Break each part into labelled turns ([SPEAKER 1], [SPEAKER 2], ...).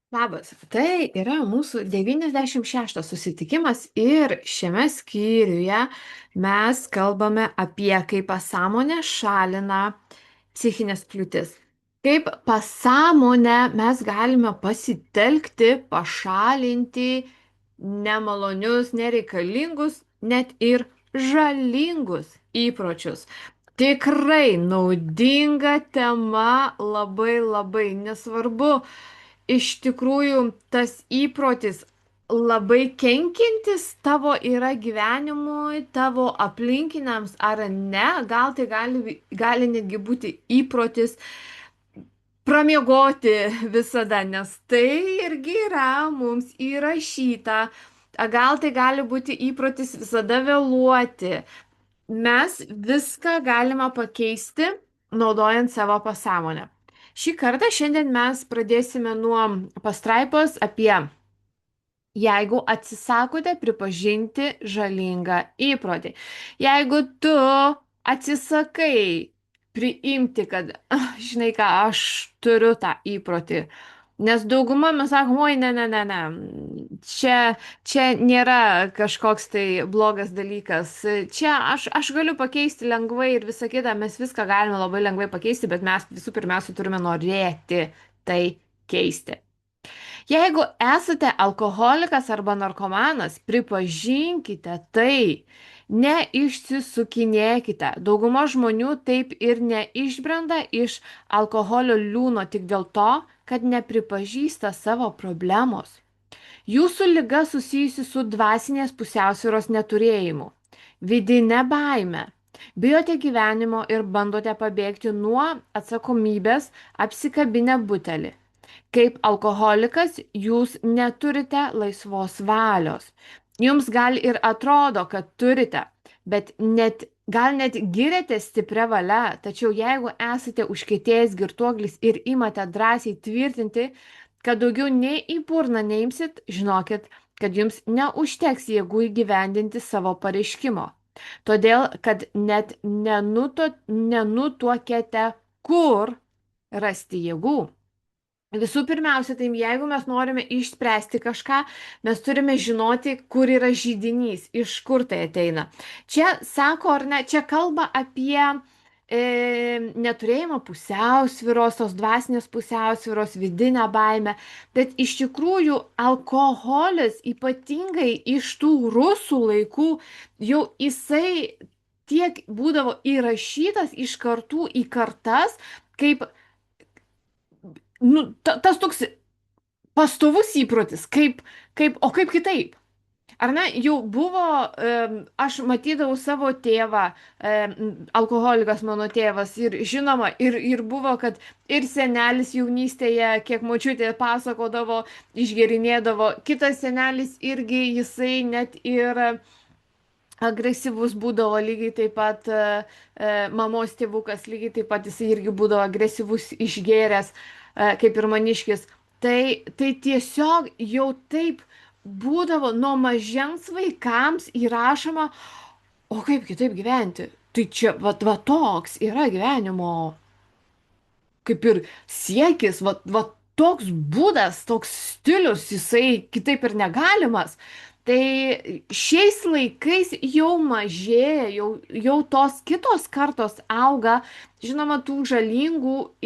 [SPEAKER 1] Labas, tai yra mūsų 96 susitikimas ir šiame skyriuje mes kalbame apie, kaip pasąmonė šalina psichinės kliūtis. Kaip pasąmonę mes galime pasitelkti, pašalinti nemalonius, nereikalingus, net ir žalingus įpročius. Tikrai naudinga tema, labai labai nesvarbu iš tikrųjų tas įprotis labai kenkiantis tavo yra gyvenimui, tavo aplinkiniams ar ne, gal tai gali netgi būti įprotis pramiegoti visada, nes tai irgi yra mums įrašyta. Gal tai gali būti įprotis visada vėluoti. Mes viską galime pakeisti, naudojant savo pasąmonę. Šį kartą šiandien mes pradėsime nuo pastraipos apie jeigu atsisakote pripažinti žalingą įprotį. Jeigu tu atsisakai priimti, kad, žinai ką, aš turiu tą įprotį. Nes dauguma mes sakom, oi, ne, čia nėra kažkoks tai blogas dalykas. Čia aš galiu pakeisti lengvai ir visą kitą, mes viską galime labai lengvai pakeisti, bet mes visų pirmiausia turime norėti tai keisti. Jeigu esate alkoholikas arba narkomanas, pripažinkite tai. Neišsisukinėkite. Dauguma žmonių taip ir neišbrenda iš alkoholio liūno tik dėl to, kad nepripažįsta savo problemos. Jūsų liga susijusi su dvasinės pusiausvyros neturėjimu, vidinė baime. Bijote gyvenimo ir bandote pabėgti nuo atsakomybės apsikabinę butelį. Kaip alkoholikas jūs neturite laisvos valios. Jums gal ir atrodo, kad turite, bet gal net girėte stiprią valią, tačiau jeigu esate užkietėjęs girtuoklis ir imate drąsiai tvirtinti, kad daugiau nei į burną neimsit, žinokit, kad jums neužteks jėgų įgyvendinti savo pareiškimo. Todėl, kad net nenutuokėte, kur rasti jėgų. Visų pirmiausia, tai jeigu mes norime išspręsti kažką, mes turime žinoti, kur yra židinys, iš kur tai ateina. Čia sako, ar ne, čia kalba apie neturėjimą pusiausvyros, tos dvasinės pusiausvyros, vidinę baimę, bet iš tikrųjų alkoholis, ypatingai iš tų rusų laikų, jau jisai tiek būdavo įrašytas iš kartų į kartas, kaip tas toks pastovus įprotis, o kaip kitaip? Ar ne, jau buvo, aš matydavau savo tėvą, alkoholikas mano tėvas, ir žinoma, ir buvo, kad ir senelis jaunystėje, kiek močiutė pasakodavo, išgerinėdavo, kitas senelis irgi, jisai net ir agresyvus būdavo, lygiai taip pat mamos tėvukas, lygiai taip pat jisai irgi būdavo agresyvus išgėręs, kaip ir maniškis. Tai tiesiog jau taip būdavo nuo mažens vaikams įrašoma, o kaip kitaip gyventi. Tai čia, va toks yra gyvenimo, kaip ir siekis, va toks būdas, toks stilius, jisai kitaip ir negalimas. Tai šiais laikais jau mažėja, jau tos kitos kartos auga, žinoma, tų žalingų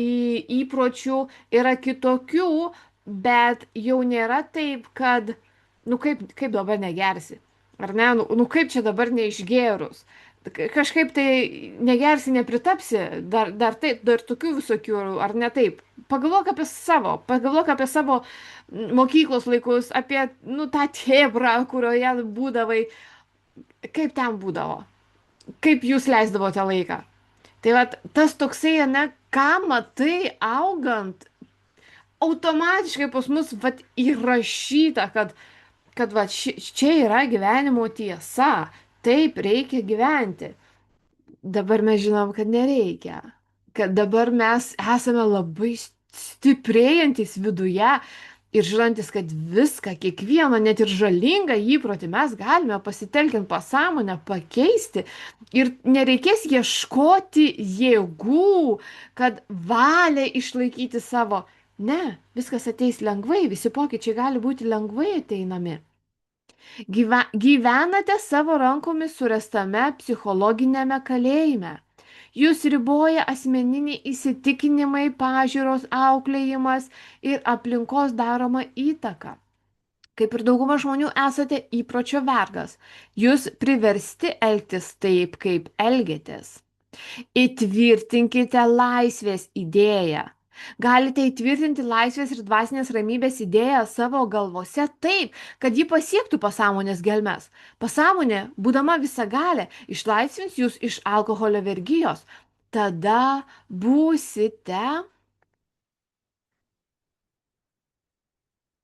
[SPEAKER 1] įpročių yra kitokių, bet jau nėra taip, kad, nu kaip dabar negersi, ar ne, nu kaip čia dabar neišgėrus. Kažkaip tai negersi, nepritapsi, dar tokių visokių, ar ne taip. Pagalvok apie savo mokyklos laikus, apie, nu, tą tėbrą, kurioje būdavai, kaip ten būdavo, kaip jūs leisdavote laiką. Tai va, tas toksai, ne, ką matai augant, automatiškai pas mus, va, įrašyta, kad va, čia yra gyvenimo tiesa. Taip reikia gyventi. Dabar mes žinom, kad nereikia. Kad dabar mes esame labai stiprėjantis viduje ir žinantis, kad viską, kiekvieną, net ir žalingą įprotį mes galime pasitelkiant pasąmonę pakeisti ir nereikės ieškoti jėgų, kad valią išlaikyti savo. Ne, viskas ateis lengvai, visi pokyčiai gali būti lengvai ateinami. Gyvenate savo rankomis surastame psichologinėme kalėjime. Jūs riboja asmeniniai įsitikinimai, pažiūros, auklėjimas ir aplinkos daroma įtaka. Kaip ir dauguma žmonių esate įpročio vergas. Jūs priversti elgtis taip, kaip elgėtės. Įtvirtinkite laisvės idėją. Galite įtvirtinti laisvės ir dvasinės ramybės idėją savo galvose taip, kad ji pasiektų pasąmonės gelmes. Pasąmonė, būdama visagalė, išlaisvins jūs iš alkoholio vergijos. Tada būsite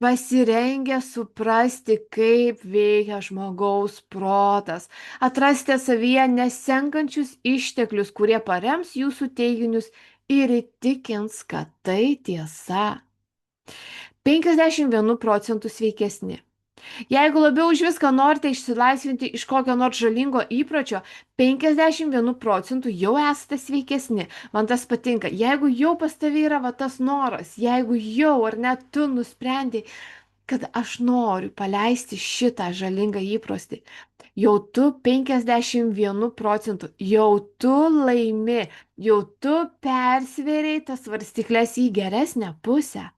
[SPEAKER 1] pasirengę suprasti, kaip veikia žmogaus protas. Atrasite savyje nesenkančius išteklius, kurie parems jūsų teiginius ir įtikins, kad tai tiesa. 51% sveikesni. Jeigu labiau už viską norite išsilaisvinti iš kokio nors žalingo įpročio, 51% jau esate sveikesni. Man tas patinka. Jeigu jau pas tavai yra va tas noras, jeigu jau ar net tu nusprendai, kad aš noriu paleisti šitą žalingą įprotį, jau tu 51%, jau tu laimi, jau tu persvėrei tas svarstyklės į geresnę pusę.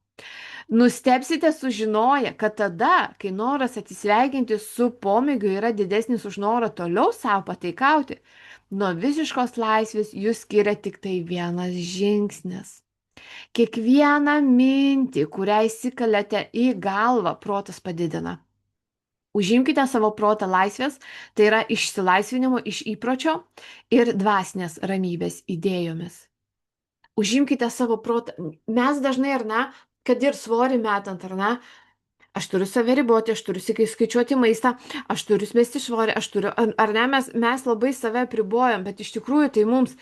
[SPEAKER 1] Nustebsite sužinoję, kad tada, kai noras atsisveikinti su pomėgiu yra didesnis už norą toliau savo pataikauti, nuo visiškos laisvės jūs skiria tik tai vienas žingsnis. Kiekvieną mintį, kurią įsikalėte į galvą, protas padidina. Užimkite savo protą laisvės, tai yra išsilaisvinimo iš įpročio ir dvasinės ramybės idėjomis. Užimkite savo protą. Mes dažnai, ar ne, kad ir svorį metant, ar ne, aš turiu save riboti, aš turiu skaičiuoti maistą, aš turiu smesti svorį, aš turiu, ar ne, mes labai save apribojam, bet iš tikrųjų tai mums,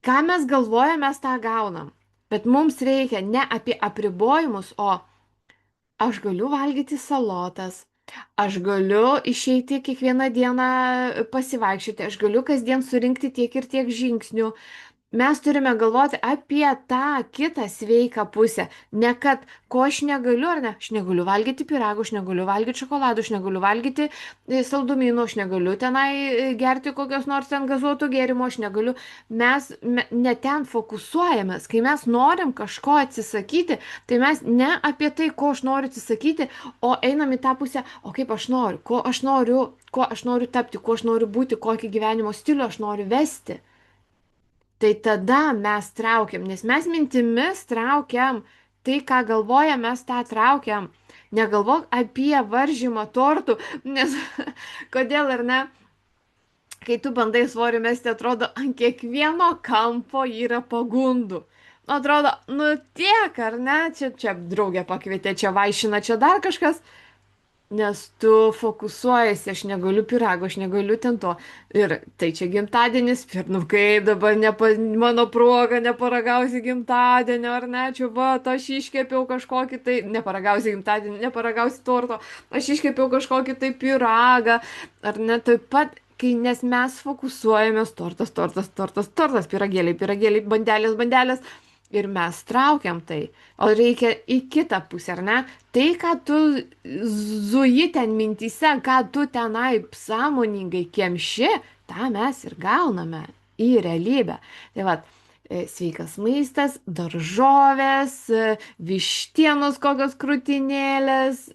[SPEAKER 1] ką mes galvojame, mes tą gaunam. Bet mums reikia ne apie apribojimus, o aš galiu valgyti salotas, aš galiu išeiti kiekvieną dieną pasivaikščioti, aš galiu kasdien surinkti tiek ir tiek žingsnių. Mes turime galvoti apie tą kitą sveiką pusę. Ne kad, ko aš negaliu, ar ne? Aš negaliu valgyti pyragų, aš negaliu valgyti šokoladų, aš negaliu valgyti saldumynų, aš negaliu tenai gerti kokios nors ten gazuotų gėrimų, aš negaliu. Mes ne ten fokusuojamės. Kai mes norim kažko atsisakyti, tai mes ne apie tai, ko aš noriu atsisakyti, o einam į tą pusę, o kaip aš noriu, ko aš noriu tapti, kuo aš noriu būti, kokį gyvenimo stilių aš noriu vesti. Tai tada mes traukiam, nes mes mintimis traukiam, tai ką galvojam, mes tą traukiam. Negalvok apie varžymą tortų, nes kodėl ar ne, kai tu bandai svorį mesti, atrodo, ant kiekvieno kampo yra pagundų. Atrodo, nu tiek, ar ne, čia draugė pakvietė, čia vaišina, čia dar kažkas. Nes tu fokusuojasi, aš negaliu pyrago, aš negaliu ten to. Ir tai čia gimtadienis, ir nu kaip dabar mano proga neparagausi gimtadienio, ar ne, čia va, aš iškepiau kažkokį tai, neparagausi gimtadienio, neparagausi torto, aš iškepiau kažkokį tai pyragą, ar ne, taip pat, nes mes fokusuojamės tortas, pyragėliai, bandelės. Ir mes traukiam tai, o reikia į kitą pusę, ar ne? Tai, ką tu zuji ten mintyse, ką tu tenai sąmoningai kemši, tą mes ir gauname į realybę. Tai va, sveikas maistas, daržovės, vištienos kokios krūtinėlės.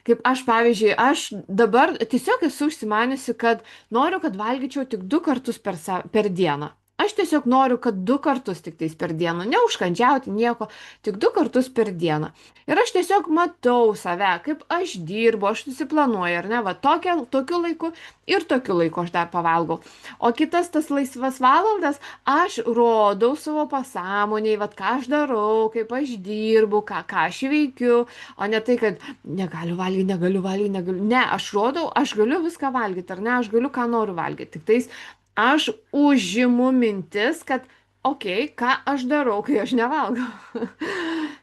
[SPEAKER 1] Kaip aš, pavyzdžiui, aš dabar tiesiog esu užsimaniusi, kad noriu, kad valgyčiau tik 2 kartus per dieną. Aš tiesiog noriu, kad 2 kartus tik tais per dieną, neužkandžiauti nieko, tik 2 kartus per dieną. Ir aš tiesiog matau save, kaip aš dirbu, aš susiplanuoju, ar ne, va tokiu laiku ir tokiu laiku aš dar pavalgau. O kitas tas laisvas valandas aš rodau savo pasąmoniai, va ką aš darau, kaip aš dirbu, ką aš veikiu, o ne tai, kad negaliu valgyti. Ne, aš rodau, aš galiu viską valgyti, ar ne, aš galiu ką noriu valgyti. Tik tais aš užimu mintis, kad, okei, ką aš darau, kai aš nevalgau.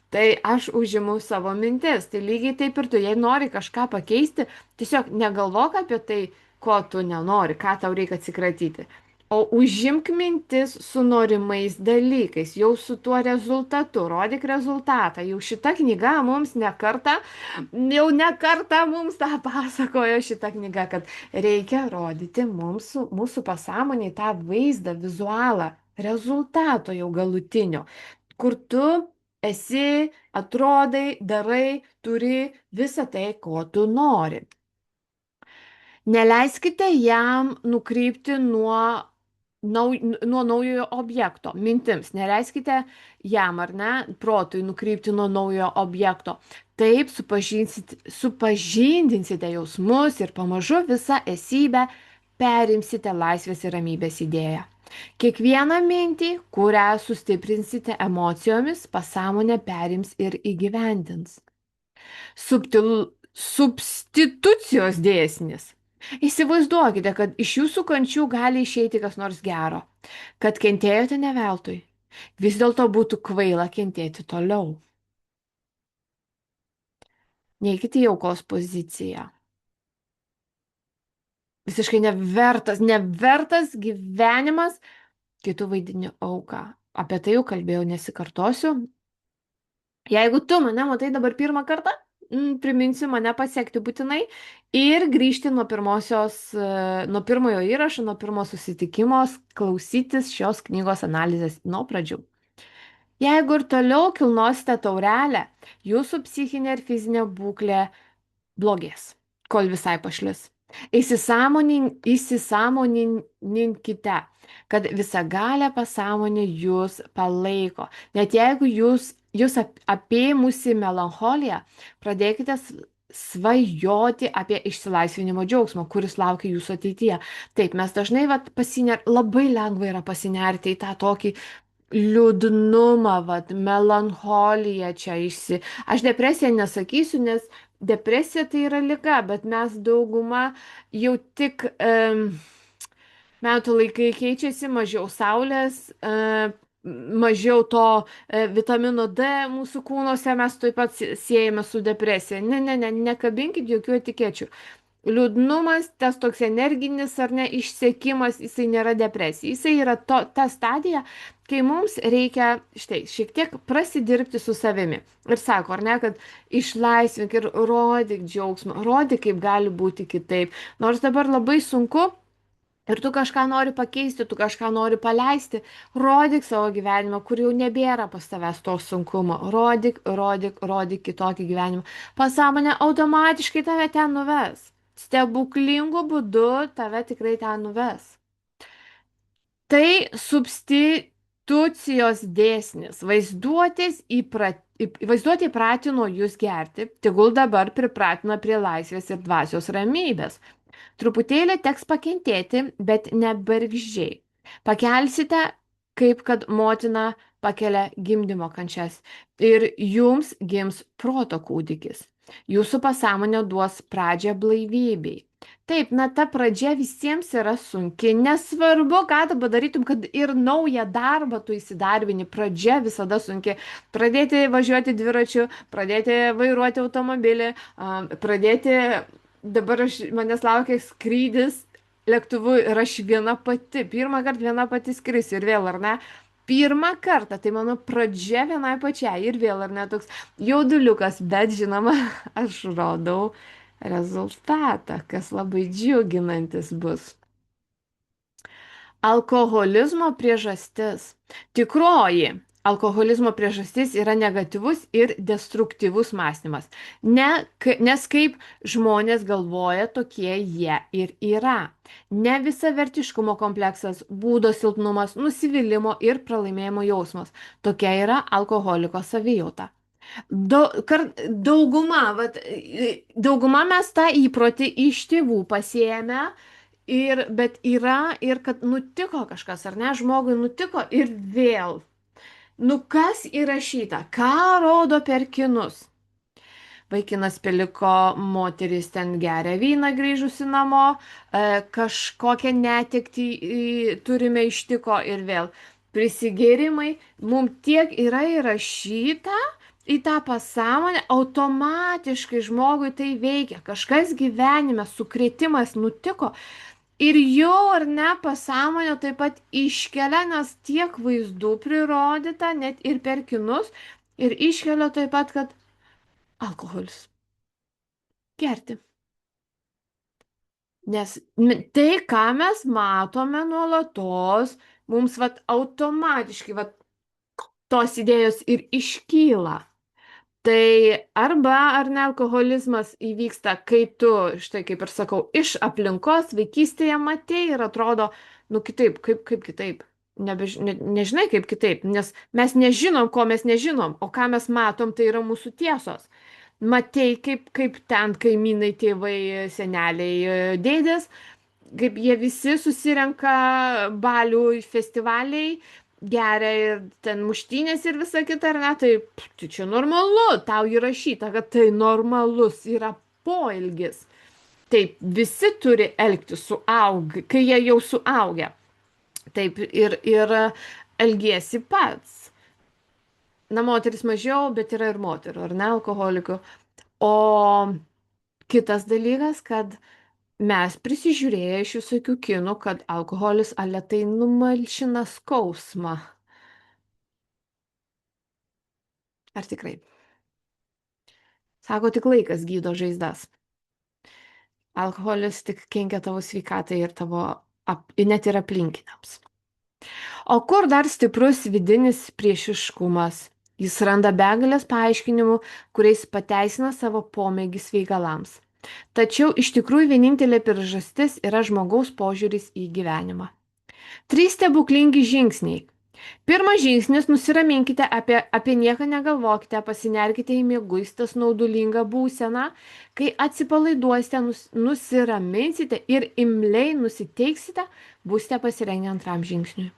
[SPEAKER 1] Tai aš užimu savo mintis. Tai lygiai taip ir tu, jei nori kažką pakeisti, tiesiog negalvok apie tai, ko tu nenori, ką tau reikia atsikratyti. O užimk mintis su norimais dalykais, jau su tuo rezultatu, rodyk rezultatą. Jau šita knyga mums nekarta, jau nekarta mums tą pasakojo šita knyga, kad reikia rodyti mums, mūsų pasąmoniai tą vaizdą, vizualą, rezultato jau galutinio, kur tu esi, atrodai, darai, turi visą tai, ko tu nori. Neleiskite jam nukrypti nuo naujojo objekto, mintims. Neleiskite jam, ar ne, protui nukrypti nuo naujojo objekto. Taip supažindinsite jausmus ir pamažu visą esybę perimsite laisvės ir ramybės idėją. Kiekvieną mintį, kurią sustiprinsite emocijomis, pasąmonė perims ir įgyvendins. Substitucijos dėsnis. Įsivaizduokite, kad iš jūsų kančių gali išeiti kas nors gero, kad kentėjote ne veltui. Vis dėlto būtų kvaila kentėti toliau. Neikite į aukos poziciją. Visiškai nevertas gyvenimas, kai tu vaidini auką. Apie tai jau kalbėjau, nesikartosiu. Jeigu tu mane matai dabar pirmą kartą, priminsiu mane pasiekti būtinai ir grįžti nuo pirmojo įrašo, nuo pirmo susitikimo, klausytis šios knygos analizės nuo pradžių. Jeigu ir toliau kilnosite taurelę, jūsų psichinė ir fizinė būklė blogės, kol visai pašlis. Įsisąmoninkite, kad visagalė pasąmonė jūs palaiko. Net jeigu jūs apėmusi melancholija, pradėkite svajoti apie išsilaisvinimo džiaugsmą, kuris laukia jūsų ateityje. Taip, mes dažnai labai lengva yra pasinerti į tą tokį liūdnumą, melancholiją čia Aš depresiją nesakysiu, nes depresija tai yra liga, bet mes dauguma jau tik metų laikai keičiasi, mažiau saulės, mažiau to vitamino D mūsų kūnuose, mes taip pat siejame su depresija. Nekabinkit jokių etikečių. Liūdnumas, tas toks energinis ar ne išsekimas, jisai nėra depresija. Jisai yra ta stadija, kai mums reikia šiek tiek prasidirbti su savimi. Ir sako, ar ne, kad išlaisvink ir rodyk džiaugsmą, rodyk, kaip gali būti kitaip. Nors dabar labai sunku ir tu kažką nori pakeisti, tu kažką nori paleisti, rodyk savo gyvenimą, kur jau nebėra pas tavęs to sunkumo. Rodyk kitokį gyvenimą. Pasąmonė automatiškai tave ten nuves. Stebuklingu būdu tave tikrai ten nuves. Tai substitucijos dėsnis. Vaizduotė įpratino jūs gerti, tegul dabar pripratino prie laisvės ir dvasios ramybės. Truputėlį teks pakentėti, bet ne bergždžiai. Pakelsite, kaip kad motina pakelia gimdymo kančias ir jums gims proto kūdikis. Jūsų pasąmonė duos pradžią blaivybei. Taip, ta pradžia visiems yra sunki. Nesvarbu, ką tu padarytum, kad ir naują darbą tu įsidarbini. Pradžia visada sunki. Pradėti važiuoti dviračiu, pradėti vairuoti automobilį, dabar manęs laukia skrydis lėktuvu ir aš pirmą kartą viena pati skrisiu ir vėl, ar ne? Pirmą kartą, tai mano pradžia vienai pačiai ir vėl, ar ne, toks jauduliukas, bet žinoma, aš rodau rezultatą, kas labai džiuginantis bus. Alkoholizmo priežastis. Tikroji alkoholizmo priežastis yra negatyvus ir destruktyvus mąstymas. Nes kaip žmonės galvoja, tokie jie ir yra. Ne visavertiškumo kompleksas, būdo silpnumas, nusivylimo ir pralaimėjimo jausmas. Tokia yra alkoholiko savijauta. Dauguma mes tą įprotį iš tėvų pasiėmė. Bet yra ir kad nutiko kažkas, ar ne, žmogui nutiko ir vėl. Kas įrašyta, ką rodo per kinus? Vaikinas peliko, moteris ten geria vyną grįžusi namo, kažkokią netektį turime ištiko ir vėl. Prisigėrimai, mums tiek yra įrašyta į tą pasąmonę, automatiškai žmogui tai veikia. Kažkas gyvenime, sukrėtimas nutiko. Ir jau ar ne pasąmonė taip pat iškelia, nes tiek vaizdų prirodyta, net ir per kinus, ir iškelia taip pat, kad alkoholis, gerti. Nes tai, ką mes matome nuolatos, mums vat automatiškai vat tos idėjos ir iškyla. Tai arba ar ne alkoholizmas įvyksta, kai tu, štai kaip ir sakau, iš aplinkos vaikystėje matei ir atrodo, nu kitaip, kaip kitaip. Nežinai kaip kitaip, nes mes nežinom, ko mes nežinom, o ką mes matom, tai yra mūsų tiesos. Matei, kaip ten kaimynai, tėvai, seneliai, dėdės, kaip jie visi susirenka balių festivaliai, geria ir ten muštynės ir visa kita, ar ne, tai, tai čia normalu, tau įrašyta, kad tai normalus yra poelgis. Taip, visi turi elgtis kai jie jau suaugę. Taip ir elgiesi pats. Na, moteris mažiau, bet yra ir moterų, ar ne, alkoholikų. O kitas dalykas, kad mes prisižiūrėję iš visokių kinų, kad alkoholis aletai numalšina skausmą. Ar tikrai? Sako, tik laikas gydo žaizdas. Alkoholis tik kenkia tavo sveikatai ir net ir aplinkiniams. O kur dar stiprus vidinis priešiškumas? Jis randa begalės paaiškinimų, kuriais pateisina savo pomėgį sveigalams. Tačiau iš tikrųjų vienintelė priežastis yra žmogaus požiūris į gyvenimą. 3 stebuklingi žingsniai. Pirmas žingsnis - nusiraminkite, apie nieką negalvokite, pasinerkite į mieguistą snaudulingą būseną. Kai atsipalaiduosite, nusiraminsite ir imliai nusiteiksite, būsite pasirengę antram žingsniui.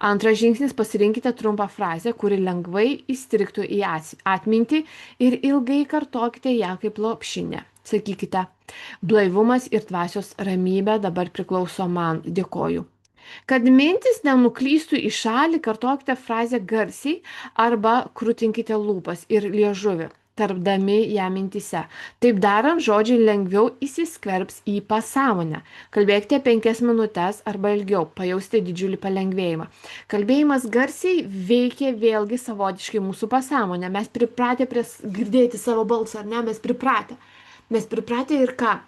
[SPEAKER 1] Antras žingsnis - pasirinkite trumpą frazę, kuri lengvai įstrigtų į atmintį ir ilgai kartokite ją kaip lopšinę. Sakykite, blaivumas ir dvasios ramybė dabar priklauso man, dėkoju. Kad mintis nenuklystų į šalį, kartokite frazę garsiai arba krūtinkite lūpas ir liežuvį, tarpdami ją mintise. Taip darant, žodžiai lengviau įsiskverbs į pasąmonę. Kalbėkite 5 minutes arba ilgiau, pajausite didžiulį palengvėjimą. Kalbėjimas garsiai veikia vėlgi savotiškai mūsų pasąmonę. Mes pripratę girdėti savo balsą, ar ne? Mes pripratę. Mes pripratę ir ką?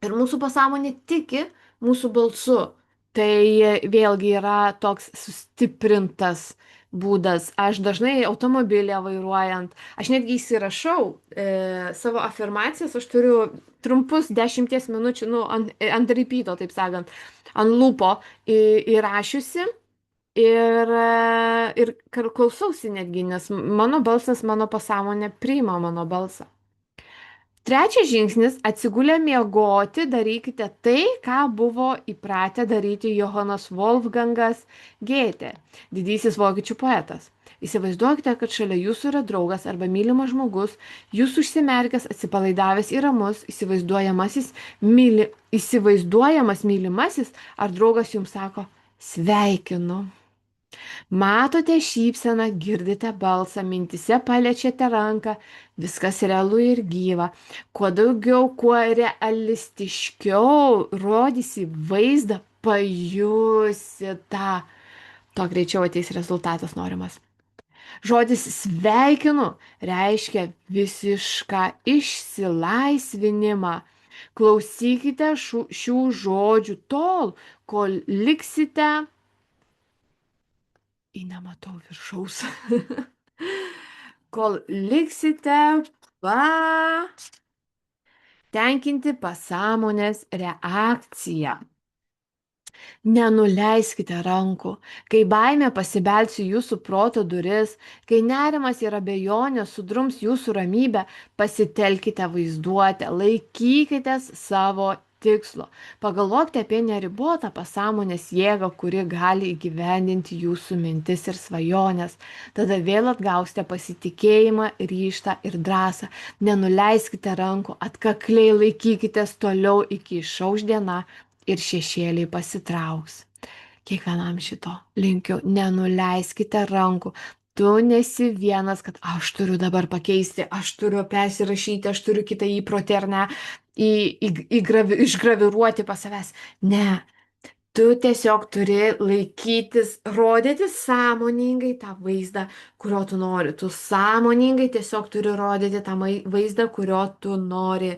[SPEAKER 1] Ir mūsų pasąmonė tiki mūsų balsu. Tai vėlgi yra toks sustiprintas būdas. Aš dažnai automobilį vairuojant, aš netgi įsirašau savo afirmacijas, aš turiu trumpus 10 minučių, nu, ant repeato, taip sakant, ant lūpo įrašiusi ir klausausi netgi, nes mano balsas, mano pasąmonė priima mano balsą. Trečias žingsnis - atsigulę miegoti, darykite tai, ką buvo įpratę daryti Johanas Wolfgangas Goethe, didysis vokiečių poetas. Įsivaizduokite, kad šalia jūsų yra draugas arba mylimas žmogus, jūs užsimerkęs, atsipalaidavęs ir ramus, įsivaizduojamas mylimasis ar draugas jums sako sveikinu. Matote šypseną, girdite balsą, mintise paliečiate ranką, viskas realu ir gyva. Kuo daugiau, kuo realistiškiau rodysi vaizdą, pajusi tą, to greičiau ateis rezultatas norimas. Žodis sveikinu reiškia visišką išsilaisvinimą. Klausykite šių žodžių tol, kol liksite nematau viršaus. Kol liksite patenkinti pasąmonės reakciją. Nenuleiskite rankų, kai baimė pasibelsi jūsų proto duris, kai nerimas ir abejonė sudrums jūsų ramybę, pasitelkite vaizduotę, laikykitės savo tikslo. Pagalvokite apie neribotą pasąmonės jėgą, kuri gali įgyvendinti jūsų mintis ir svajonės. Tada vėl atgausite pasitikėjimą, ryžtą ir drąsą. Nenuleiskite rankų, atkakliai laikykitės toliau iki išauš diena ir šešėliai pasitrauks. Kiekvienam šito linkiu, nenuleiskite rankų. Tu nesi vienas, kad aš turiu dabar pakeisti, aš turiu persirašyti, aš turiu kitą įprotį ar ne, išgraviruoti pas savęs. Ne, Tu tiesiog turi laikytis, rodyti sąmoningai tą vaizdą, kurio tu nori. Tu sąmoningai tiesiog turi rodyti tą vaizdą, kurio tu nori.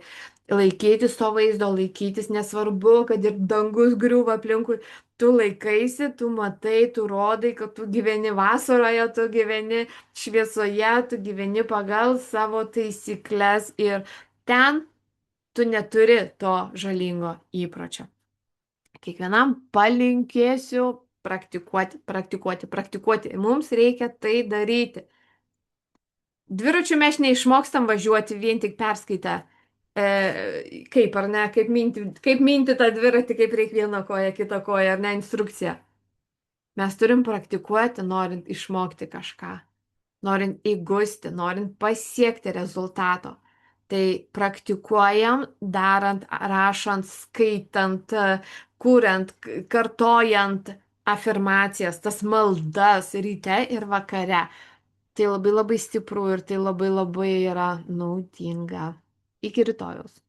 [SPEAKER 1] Laikytis to vaizdo, laikytis nesvarbu, kad ir dangus griūva aplinkui. Tu laikaisi, tu matai, tu rodai, kad tu gyveni vasaroje, tu gyveni šviesoje, tu gyveni pagal savo taisyklės ir ten tu neturi to žalingo įpročio. Kiekvienam palinkėsiu praktikuoti, praktikuoti, praktikuoti. Mums reikia tai daryti. Dviračiu mes neišmokstam važiuoti vien tik perskaitę. Kaip ar ne, kaip minti tą dviratį, kaip reikia vieną koją, kitą koją, ar ne, instrukciją. Mes turim praktikuoti, norint išmokti kažką, norint įgusti, norint pasiekti rezultato. Tai praktikuojam, darant, rašant, skaitant, kuriant, kartojant afirmacijas, tas maldas ryte ir vakare. Tai labai labai stipru ir tai labai labai yra naudinga. Iki rytojaus.